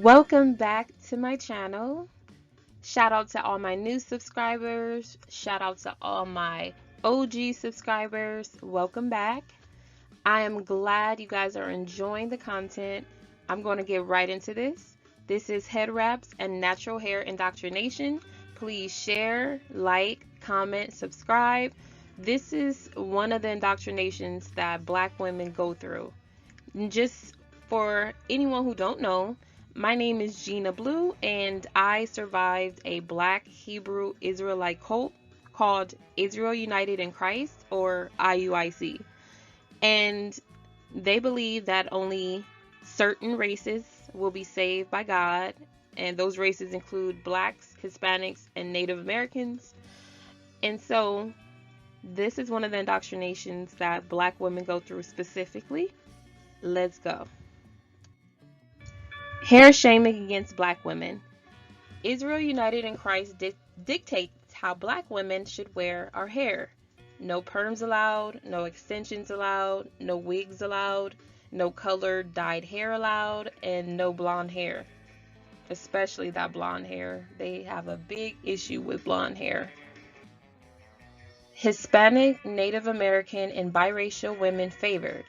Welcome back to my channel. Shout out to all my new subscribers. Shout out to all my OG subscribers. Welcome back. I am glad you guys are enjoying the content. I'm going to get right into this. This is head wraps and natural hair indoctrination. Please share, like, comment, subscribe. This is one of the indoctrinations that Black women go through. Just for anyone who don't know, my name is Gina Blue, and I survived a Black Hebrew Israelite cult called Israel United in Christ, or IUIC. And they believe that only certain races will be saved by God, and those races include Blacks, Hispanics, and Native Americans. And so this is one of the indoctrinations that Black women go through specifically. Let's go. Hair shaming against Black women. Israel United in Christ dictates how Black women should wear our hair. No perms allowed, no extensions allowed, no wigs allowed, no colored dyed hair allowed, and no blonde hair. Especially that blonde hair. They have a big issue with blonde hair. Hispanic, Native American, and biracial women favored.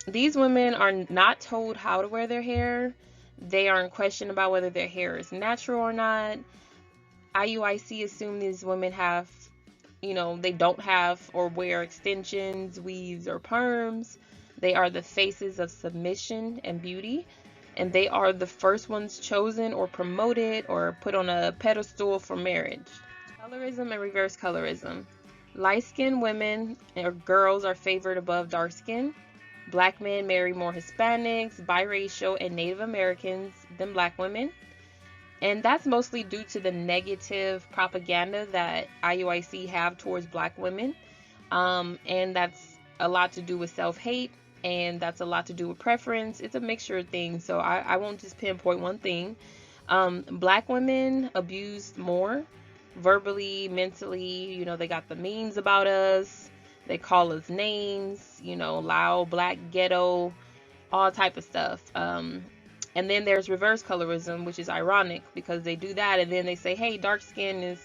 These women are not told how to wear their hair. They are in question about whether their hair is natural or not. IUIC assume these women have, they don't have or wear extensions, weaves, or perms. They are the faces of submission and beauty, and they are the first ones chosen or promoted or put on a pedestal for marriage. Colorism and reverse colorism. Light-skinned women or girls are favored above dark-skinned. Black men marry more Hispanics, biracial, and Native Americans than Black women. And that's mostly due to the negative propaganda that IUIC have towards Black women. And that's a lot to do with self-hate, and that's a lot to do with preference. It's a mixture of things, so I won't just pinpoint one thing. Black women abused more, verbally, mentally. They got the memes about us. They call us names, loud, black, ghetto, all type of stuff. And then there's reverse colorism, which is ironic because they do that and then they say, hey, dark skin is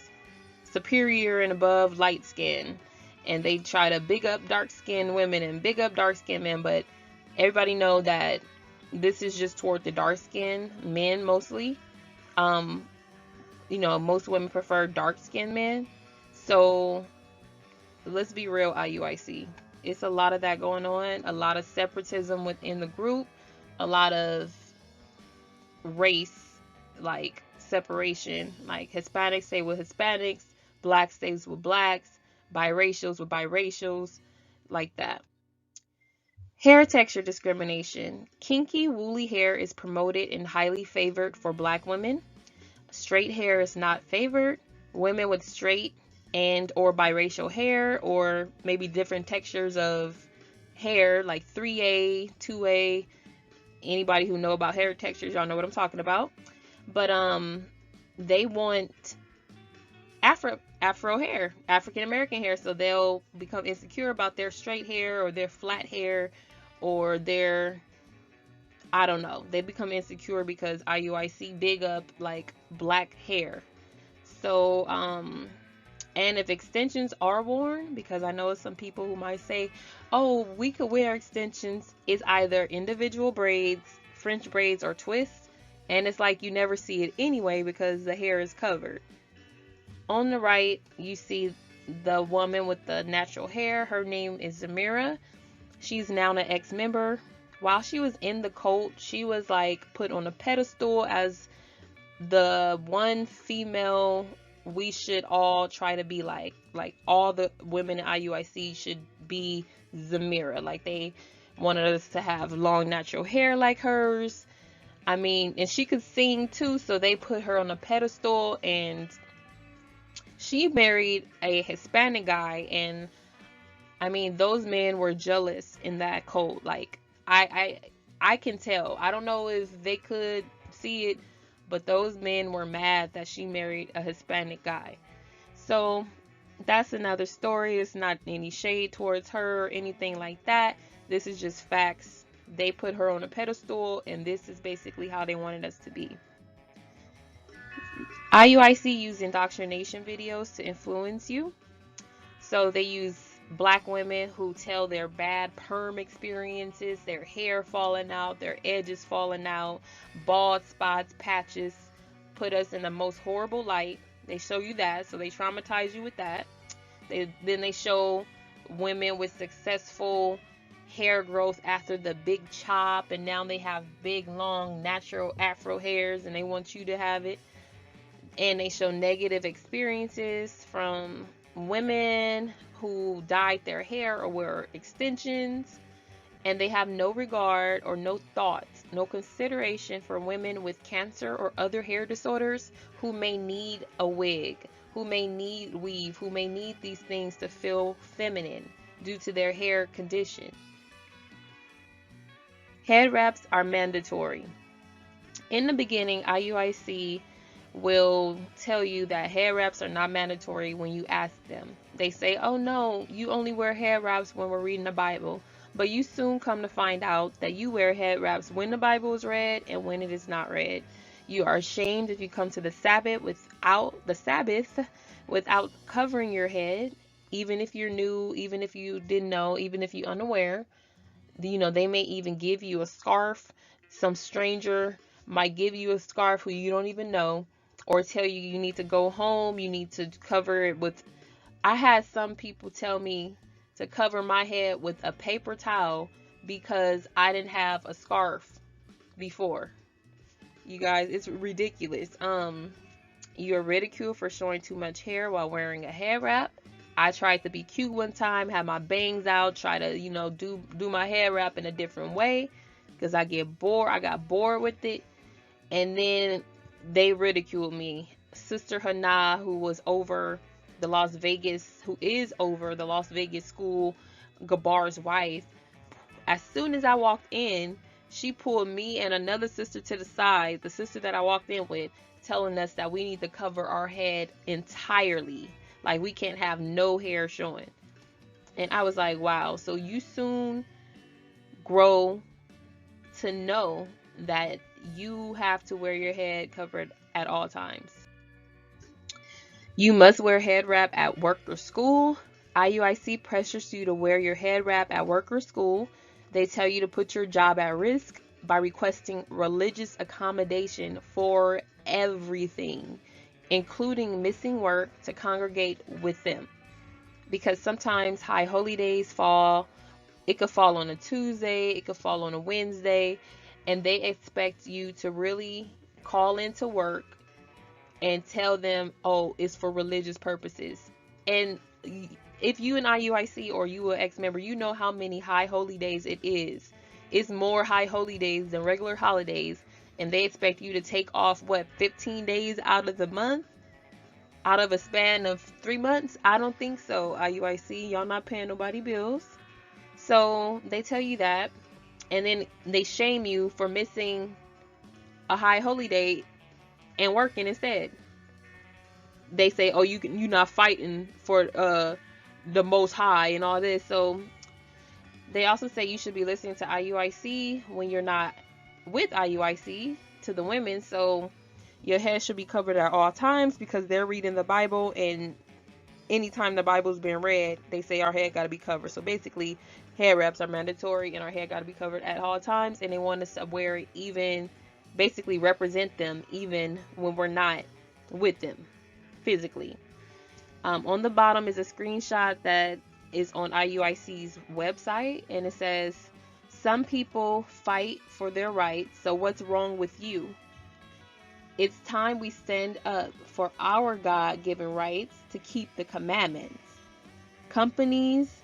superior and above light skin. And they try to big up dark skinned women and big up dark skinned men, but everybody know that this is just toward the dark skinned men mostly. Most women prefer dark skinned men. So let's be real, IUIC. It's a lot of that going on, a lot of separatism within the group, a lot of race, like separation, like Hispanics stay with Hispanics, Blacks stays with Blacks, biracials with biracials, like that. Hair texture discrimination. Kinky, woolly hair is promoted and highly favored for Black women. Straight hair is not favored. Women with straight and or biracial hair, or maybe different textures of hair, like 3A, 2A. Anybody who know about hair textures, y'all know what I'm talking about. But they want Afro hair, African American hair, so they'll become insecure about their straight hair or their flat hair or their, I don't know, they become insecure because IUIC big up like black hair. So and if extensions are worn, because I know some people who might say, oh, we could wear extensions, it's either individual braids, French braids, or twists. And it's like you never see it anyway because the hair is covered. On the right, you see the woman with the natural hair. Her name is Zamira. She's now an ex-member. While she was in the cult, she was like put on a pedestal as the one female we should all try to be like all the women in IUIC should be Zamira. Like they wanted us to have long natural hair like hers. I mean, and she could sing too, so they put her on a pedestal. And she married a Hispanic guy, and I mean, those men were jealous in that cult. Like I can tell. I don't know if they could see it, but those men were mad that she married a Hispanic guy. So that's another story. It's not any shade towards her or anything like that. This is just facts They put her on a pedestal, and this is basically how they wanted us to be. IUIC used indoctrination videos to influence you. So they use black women who tell their bad perm experiences, their hair falling out, their edges falling out, bald spots, patches, put us in the most horrible light. They show you that, so they traumatize you with that. Then they show women with successful hair growth after the big chop, and now they have big, long, natural afro hairs, and they want you to have it. And they show negative experiences from women who dyed their hair or wear extensions, and they have no regard or no thoughts, no consideration for women with cancer or other hair disorders who may need a wig, who may need weave, who may need these things to feel feminine due to their hair condition. Head wraps are mandatory. In the beginning, IUIC will tell you that hair wraps are not mandatory when you ask them. They say, oh no, you only wear hair wraps when we're reading the Bible. But you soon come to find out that you wear head wraps when the Bible is read and when it is not read. You are ashamed if you come to the Sabbath without covering your head, even if you're new, even if you didn't know, even if you're unaware. They may even give you a scarf. Some stranger might give you a scarf who you don't even know, or tell you you need to go home, you need to cover it with. I had some people tell me to cover my head with a paper towel because I didn't have a scarf before. You guys, it's ridiculous. You're ridiculed for showing too much hair while wearing a hair wrap. I tried to be cute one time, had my bangs out, try to, do my hair wrap in a different way because I got bored with it. And then they ridiculed me. Sister Hannah, who is over the Las Vegas school, Gabar's wife, as soon as I walked in, she pulled me and another sister to the side, the sister that I walked in with, telling us that we need to cover our head entirely. Like, we can't have no hair showing. And I was like, wow. So you soon grow to know that you have to wear your head covered at all times. You must wear head wrap at work or school. IUIC pressures you to wear your head wrap at work or school. They tell you to put your job at risk by requesting religious accommodation for everything, including missing work to congregate with them. Because sometimes high holy days it could fall on a Tuesday, it could fall on a Wednesday, and they expect you to really call into work and tell them, oh, it's for religious purposes. And if you an IUIC or you an ex-member, you know how many high holy days it is. It's more high holy days than regular holidays, and they expect you to take off 15 days out of the month, out of a span of 3 months? I don't think so, IUIC. Y'all not paying nobody bills. So they tell you that, and then they shame you for missing a high holy day and working instead. They say, oh, you're not fighting for the most high and all this. So they also say you should be listening to IUIC when you're not with IUIC, to the women. So your head should be covered at all times because they're reading the Bible, and anytime the Bible's being read, they say our head got to be covered. So basically, hair wraps are mandatory and our hair got to be covered at all times, and they want us to wear it, even basically represent them even when we're not with them physically. On the bottom is a screenshot that is on IUIC's website, and it says, some people fight for their rights, so what's wrong with you? It's time we stand up for our God-given rights to keep the commandments. Companies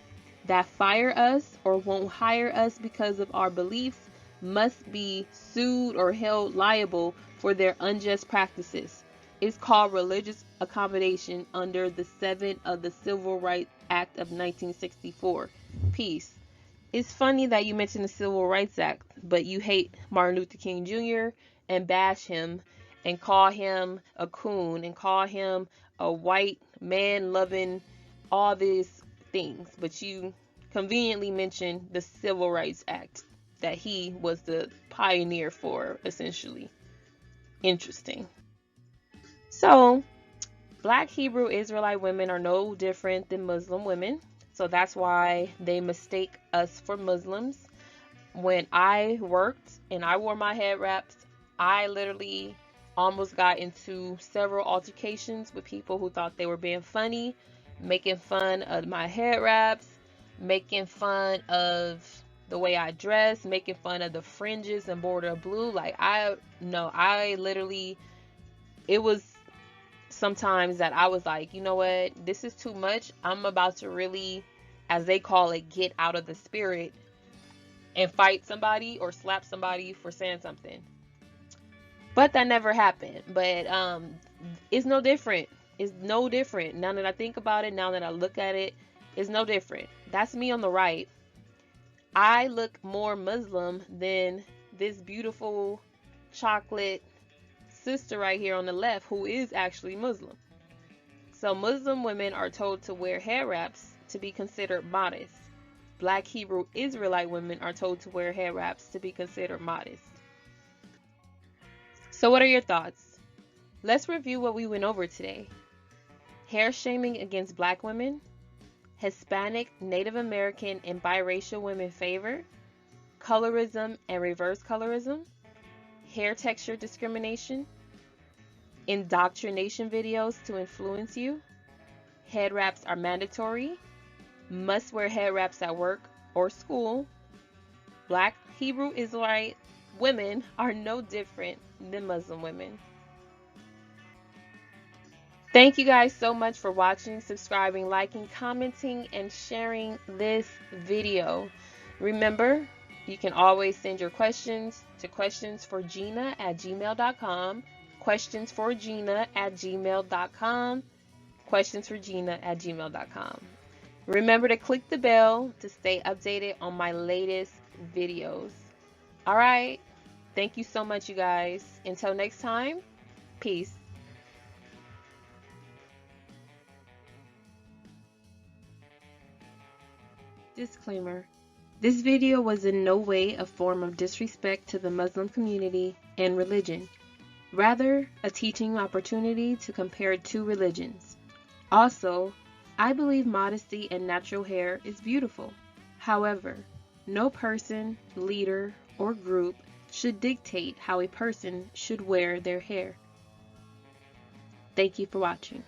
that fire us or won't hire us because of our beliefs must be sued or held liable for their unjust practices. It's called religious accommodation under the 7 of the Civil Rights Act of 1964. Peace. It's funny that you mentioned the Civil Rights Act, but you hate Martin Luther King Jr. and bash him and call him a coon and call him a white man loving all these things, but you conveniently mentioned the Civil Rights Act. that he was the pioneer for, essentially. Interesting. So, Black Hebrew Israelite women are no different than Muslim women. So that's why they mistake us for Muslims. When I worked and I wore my head wraps, I literally almost got into several altercations with people who thought they were being funny, making fun of my head wraps, making fun of the way I dress, making fun of the fringes and border of blue. Like, I literally, it was sometimes that I was like, you know what, this is too much. I'm about to really, as they call it, get out of the spirit and fight somebody or slap somebody for saying something. But that never happened. But it's no different. It's no different. Now that I think about it, now that I look at it, it's no different. That's me on the right. I look more Muslim than this beautiful chocolate sister right here on the left, who is actually Muslim. So Muslim women are told to wear hair wraps to be considered modest. Black Hebrew Israelite women are told to wear hair wraps to be considered modest. So what are your thoughts? Let's review what we went over today. Hair shaming against Black women, Hispanic, Native American, and biracial women favored, colorism and reverse colorism, hair texture discrimination, indoctrination videos to influence you, head wraps are mandatory, must wear head wraps at work or school, Black Hebrew Israelite women are no different than Muslim women. Thank you guys so much for watching, subscribing, liking, commenting, and sharing this video. Remember, you can always send your questions to questionsforgina@gmail.com, questionsforgina@gmail.com, questionsforgina@gmail.com. Remember to click the bell to stay updated on my latest videos. All right. Thank you so much, you guys. Until next time, peace. Disclaimer. This video was in no way a form of disrespect to the Muslim community and religion. Rather, a teaching opportunity to compare two religions. Also, I believe modesty and natural hair is beautiful. However, no person, leader, or group should dictate how a person should wear their hair. Thank you for watching.